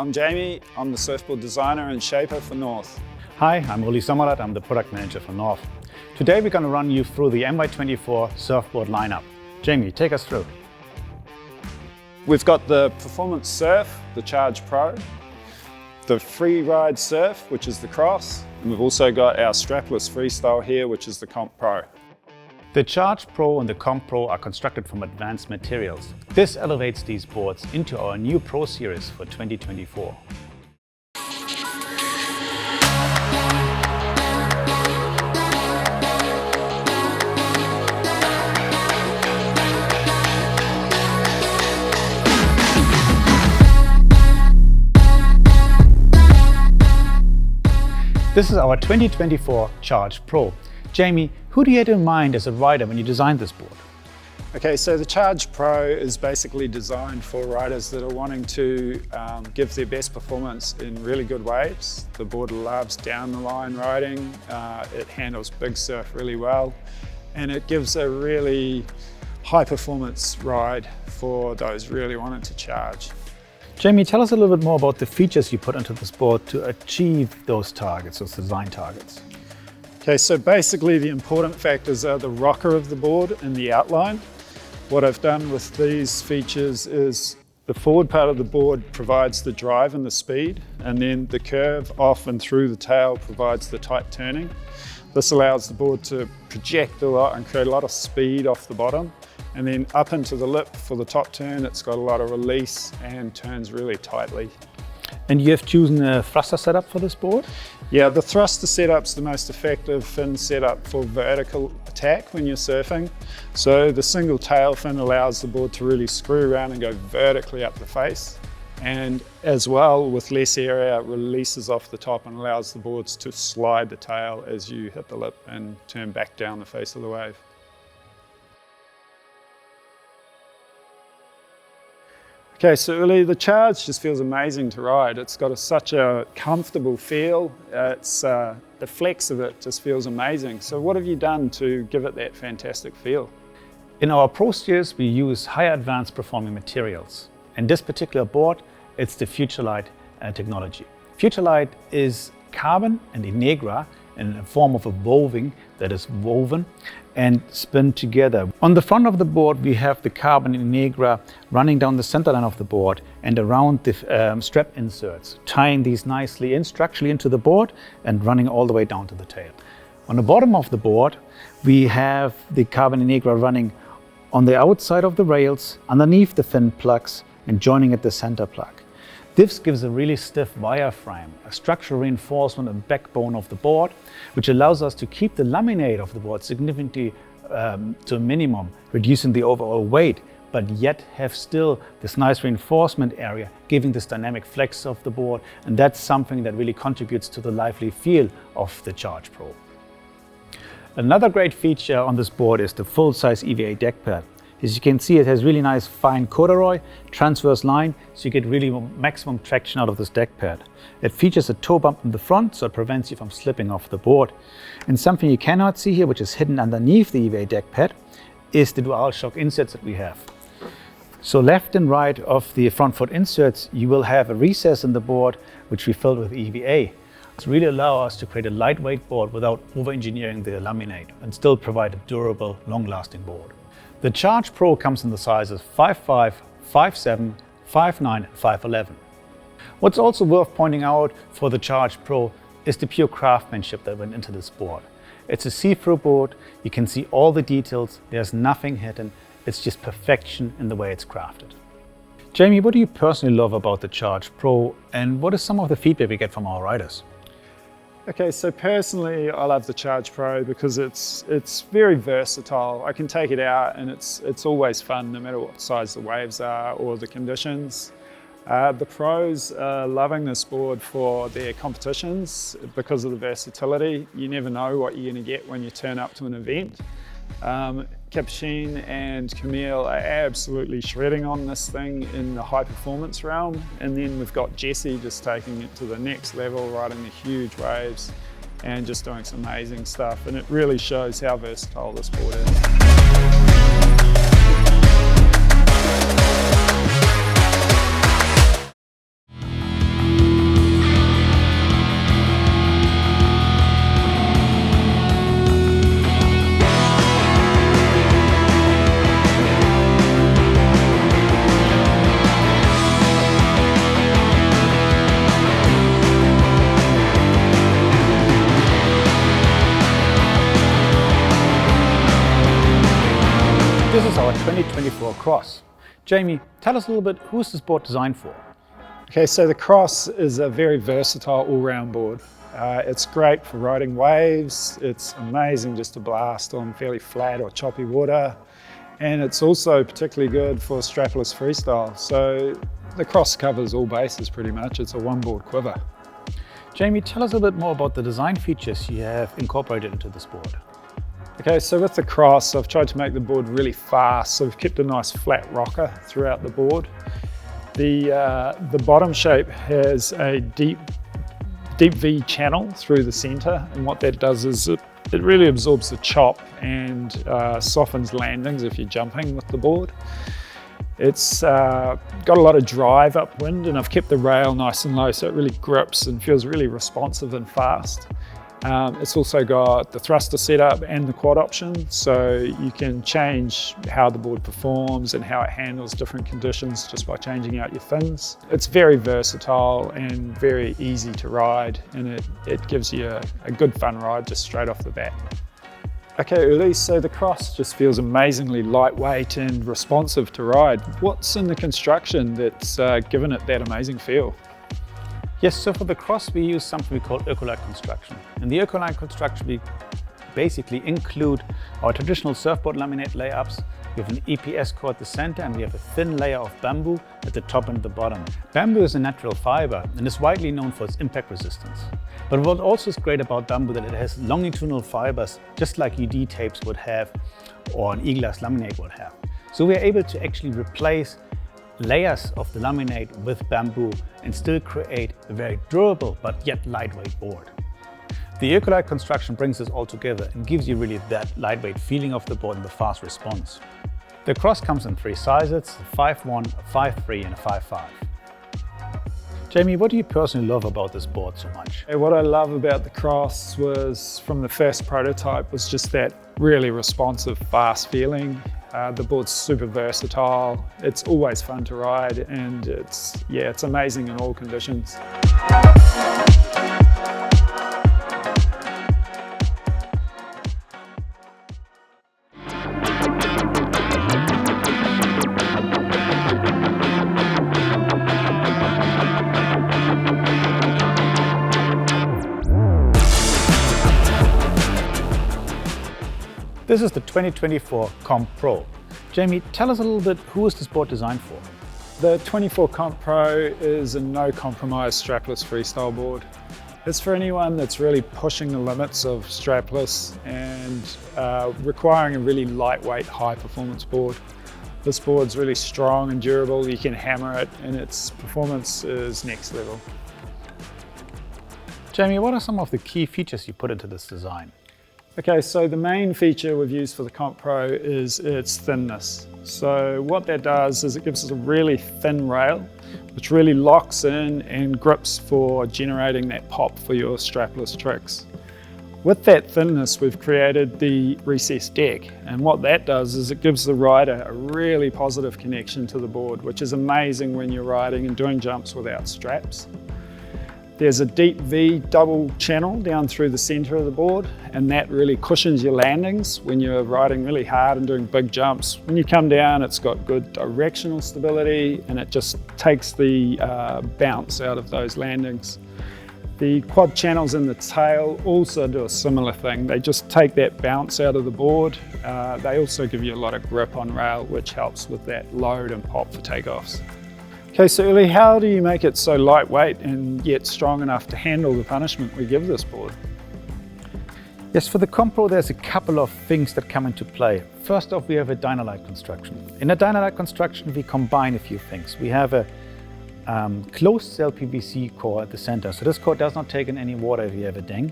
I'm Jamie. I'm the surfboard designer and shaper for North. Hi, I'm Sommerlatt. I'm the product manager for North. Today we're going to run you through the MY24 surfboard lineup. Jamie, take us through. We've got the Performance Surf, the Charge Pro, the Freeride Surf, which is the Cross, and we've also got our strapless freestyle here, which is the Comp Pro. The Charge Pro and the Comp Pro are constructed from advanced materials. This elevates these boards into our new Pro Series for 2024. This is our 2024 Charge Pro. Jamie, who do you have in mind as a rider when you designed this board? Okay, so the Charge Pro is basically designed for riders that are wanting to give their best performance in really good waves. The board loves down the line riding, it handles big surf really well, and it gives a really high performance ride for those really wanting to charge. Jamie, tell us a little bit more about the features you put into this board to achieve those targets, those design targets. Okay, so basically the important factors are the rocker of the board and the outline. What I've done with these features is the forward part of the board provides the drive and the speed, and then the curve off and through the tail provides the tight turning. This allows the board to project a lot and create a lot of speed off the bottom. And then up into the lip for the top turn, it's got a lot of release and turns really tightly. And you have chosen a thruster setup for this board? Yeah, the thruster setup's the most effective fin setup for vertical attack when you're surfing. So the single tail fin allows the board to really screw around and go vertically up the face. And as well, with less area, it releases off the top and allows the boards to slide the tail as you hit the lip and turn back down the face of the wave. Okay, so really the Charge just feels amazing to ride. It's got such a comfortable feel. The flex of it just feels amazing. So what have you done to give it that fantastic feel? In our Pro Series, we use high advanced performing materials. In this particular board, it's the Futurelite technology. Futurelite is carbon and Innegra in the form of a woving that is woven and spun together. On the front of the board, we have the carbon Innegra running down the center line of the board and around the strap inserts, tying these nicely in structurally into the board and running all the way down to the tail. On the bottom of the board, we have the carbon Innegra running on the outside of the rails, underneath the fin plugs and joining at the center plug. This gives a really stiff wireframe, a structural reinforcement and backbone of the board, which allows us to keep the laminate of the board significantly to a minimum, reducing the overall weight, but yet have still this nice reinforcement area, giving this dynamic flex of the board, and that's something that really contributes to the lively feel of the Charge Pro. Another great feature on this board is the full-size EVA deck pad. As you can see, it has really nice fine corduroy, transverse line, so you get really maximum traction out of this deck pad. It features a toe bump in the front, so it prevents you from slipping off the board. And something you cannot see here, which is hidden underneath the EVA deck pad, is the dual shock inserts that we have. So left and right of the front foot inserts, you will have a recess in the board, which we filled with EVA. This really allows us to create a lightweight board without over-engineering the laminate and still provide a durable, long-lasting board. The Charge Pro comes in the sizes 5'5", 5'7", 5'9", and 5'11". What's also worth pointing out for the Charge Pro is the pure craftsmanship that went into this board. It's a see-through board, you can see all the details, there's nothing hidden, it's just perfection in the way it's crafted. Jamie, what do you personally love about the Charge Pro, and what is some of the feedback we get from our riders? Okay, so personally, I love the Charge Pro because it's very versatile. I can take it out and it's always fun, no matter what size the waves are or the conditions. The pros are loving this board for their competitions because of the versatility. You never know what you're going to get when you turn up to an event. Capuchin and Camille are absolutely shredding on this thing in the high performance realm. And then we've got Jessie just taking it to the next level, riding the huge waves and just doing some amazing stuff. And it really shows how versatile this board is. This is our 2024 Cross. Jamie, tell us a little bit, who is this board designed for? Okay, so the Cross is a very versatile all-round board. It's great for riding waves, it's amazing just to blast on fairly flat or choppy water, and it's also particularly good for strapless freestyle. So the Cross covers all bases pretty much. It's a one-board quiver. Jamie, tell us a bit more about the design features you have incorporated into this board. Okay, so with the Cross, I've tried to make the board really fast, so we've kept a nice flat rocker throughout the board. The bottom shape has a deep V channel through the center, and what that does is it really absorbs the chop and softens landings if you're jumping with the board. It's got a lot of drive upwind, and I've kept the rail nice and low so it really grips and feels really responsive and fast. It's also got the thruster setup and the quad option, so you can change how the board performs and how it handles different conditions just by changing out your fins. It's very versatile and very easy to ride, and it gives you a good fun ride just straight off the bat. Okay, Uli, so the Cross just feels amazingly lightweight and responsive to ride. What's in the construction that's given it that amazing feel? Yes, so for the Cross we use something we call EcoLite construction. In the EcoLite construction we basically include our traditional surfboard laminate layups. We have an EPS core at the center, and we have a thin layer of bamboo at the top and the bottom. Bamboo is a natural fiber and is widely known for its impact resistance. But what also is great about bamboo is that it has longitudinal fibers, just like UD tapes would have or an e-glass laminate would have. So we are able to actually replace layers of the laminate with bamboo and still create a very durable but yet lightweight board. The EcoLite construction brings this all together and gives you really that lightweight feeling of the board and the fast response. The Cross comes in 3 sizes, a 5.1, a 5.3 and a 5.5. Jamie, what do you personally love about this board so much? What I love about the Cross was, from the first prototype, was just that really responsive, fast feeling. The board's super versatile, it's always fun to ride, and it's amazing in all conditions. This is the 2024 Comp Pro. Jamie, tell us a little bit, who is this board designed for? The 24 Comp Pro is a no-compromise strapless freestyle board. It's for anyone that's really pushing the limits of strapless and requiring a really lightweight, high-performance board. This board's really strong and durable, you can hammer it, and its performance is next level. Jamie, what are some of the key features you put into this design? Okay, so the main feature we've used for the Comp Pro is its thinness. So what that does is it gives us a really thin rail, which really locks in and grips for generating that pop for your strapless tricks. With that thinness, we've created the recessed deck, and what that does is it gives the rider a really positive connection to the board, which is amazing when you're riding and doing jumps without straps. There's a deep V double channel down through the center of the board, and that really cushions your landings when you're riding really hard and doing big jumps. When you come down, it's got good directional stability, and it just takes the bounce out of those landings. The quad channels in the tail also do a similar thing. They just take that bounce out of the board. They also give you a lot of grip on rail, which helps with that load and pop for takeoffs. Okay, so Uli, how do you make it so lightweight and yet strong enough to handle the punishment we give this board? Yes, for the Comp Pro there's a couple of things that come into play. First off, we have a DynaLite construction. In a DynaLite construction we combine a few things. We have a closed cell PVC core at the center, so this core does not take in any water if you have a ding.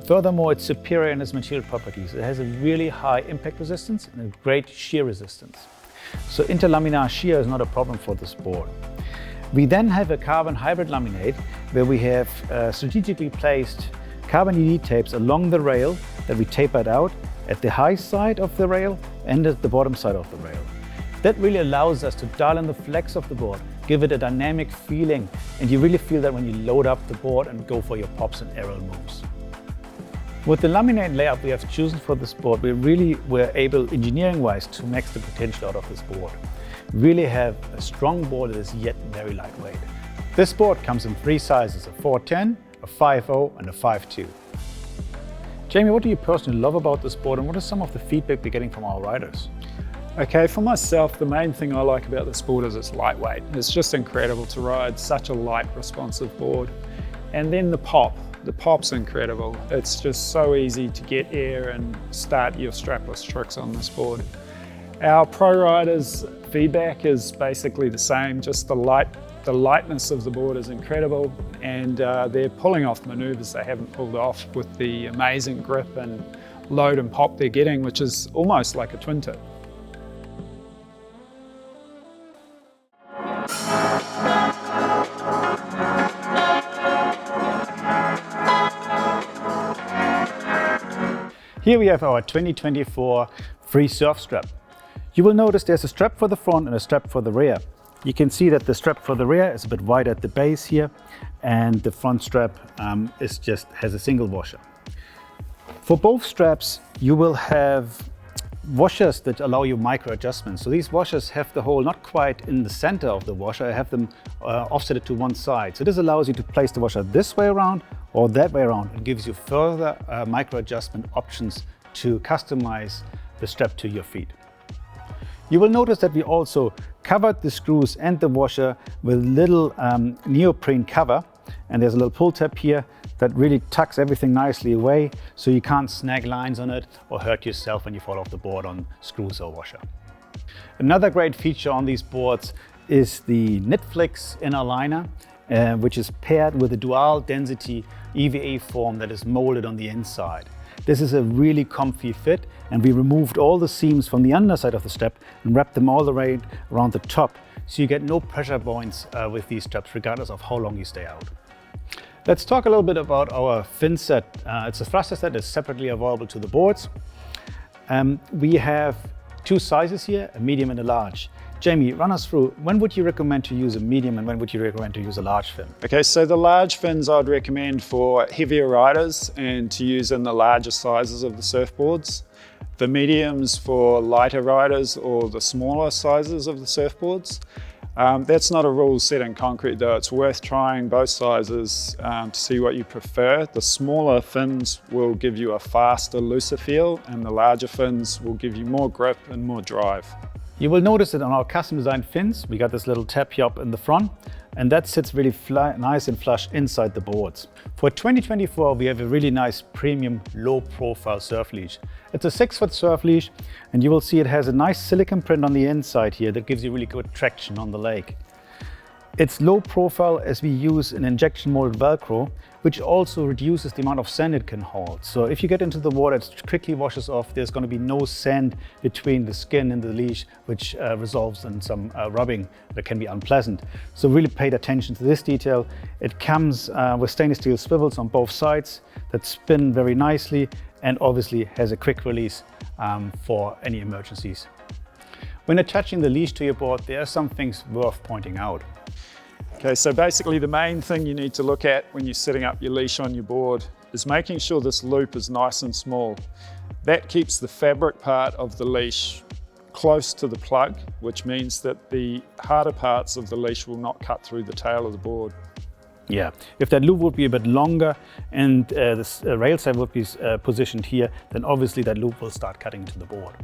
Furthermore, it's superior in its material properties. It has a really high impact resistance and a great shear resistance. So interlaminar shear is not a problem for this board. We then have a carbon hybrid laminate where we have strategically placed carbon UD tapes along the rail that we tapered out at the high side of the rail and at the bottom side of the rail. That really allows us to dial in the flex of the board, give it a dynamic feeling, and you really feel that when you load up the board and go for your pops and aerial moves. With the laminate layout we have chosen for this board, we really were able, engineering-wise, to max the potential out of this board. We really have a strong board that is yet very lightweight. This board comes in 3 sizes, a 410, a 5.0 and a 5.2. Jamie, what do you personally love about this board and what is some of the feedback we're getting from our riders? Okay, for myself, the main thing I like about this board is it's lightweight. It's just incredible to ride, such a light, responsive board. And then the pop's incredible. It's just so easy to get air and start your strapless tricks on this board. Our pro riders' feedback is basically the same, just the lightness of the board is incredible, and they're pulling off maneuvers they haven't pulled off with the amazing grip and load and pop they're getting, which is almost like a twin tip. Here we have our 2024 free surf strap. You will notice there's a strap for the front and a strap for the rear. You can see that the strap for the rear is a bit wide at the base here, and the front strap has a single washer. For both straps, you will have washers that allow you micro adjustments. So these washers have the hole not quite in the center of the washer. I have them offset to one side. So this allows you to place the washer this way around or that way around. It gives you further micro adjustment options to customize the strap to your feet. You will notice that we also covered the screws and the washer with little neoprene cover, and there's a little pull tab here that really tucks everything nicely away so you can't snag lines on it or hurt yourself when you fall off the board on screws or washer. Another great feature on these boards is the Netflix inner liner, which is paired with a dual density EVA form that is molded on the inside. This is a really comfy fit, and we removed all the seams from the underside of the strap and wrapped them all the way around the top, so you get no pressure points with these straps regardless of how long you stay out. Let's talk a little bit about our fin set. It's a thruster set that's separately available to the boards. We have 2 sizes here, a medium and a large. Jamie, run us through, when would you recommend to use a medium and when would you recommend to use a large fin? Okay, so the large fins I'd recommend for heavier riders and to use in the larger sizes of the surfboards. The mediums for lighter riders or the smaller sizes of the surfboards. That's not a rule set in concrete though. It's worth trying both sizes to see what you prefer. The smaller fins will give you a faster, looser feel, and the larger fins will give you more grip and more drive. You will notice that on our custom designed fins, we got this little tab here up in the front, and that sits really nice and flush inside the boards. For 2024, we have a really nice premium low profile surf leash. It's a 6-foot surf leash, and you will see it has a nice silicone print on the inside here that gives you really good traction on the lake. It's low profile as we use an injection molded Velcro, which also reduces the amount of sand it can hold. So if you get into the water, it quickly washes off. There's going to be no sand between the skin and the leash, which resolves in some rubbing that can be unpleasant. So really pay attention to this detail. It comes with stainless steel swivels on both sides that spin very nicely, and obviously has a quick release for any emergencies. When attaching the leash to your board, there are some things worth pointing out. Okay, so basically the main thing you need to look at when you're setting up your leash on your board is making sure this loop is nice and small. That keeps the fabric part of the leash close to the plug, which means that the harder parts of the leash will not cut through the tail of the board. Yeah, if that loop would be a bit longer and the rail side would be positioned here, then obviously that loop will start cutting into the board.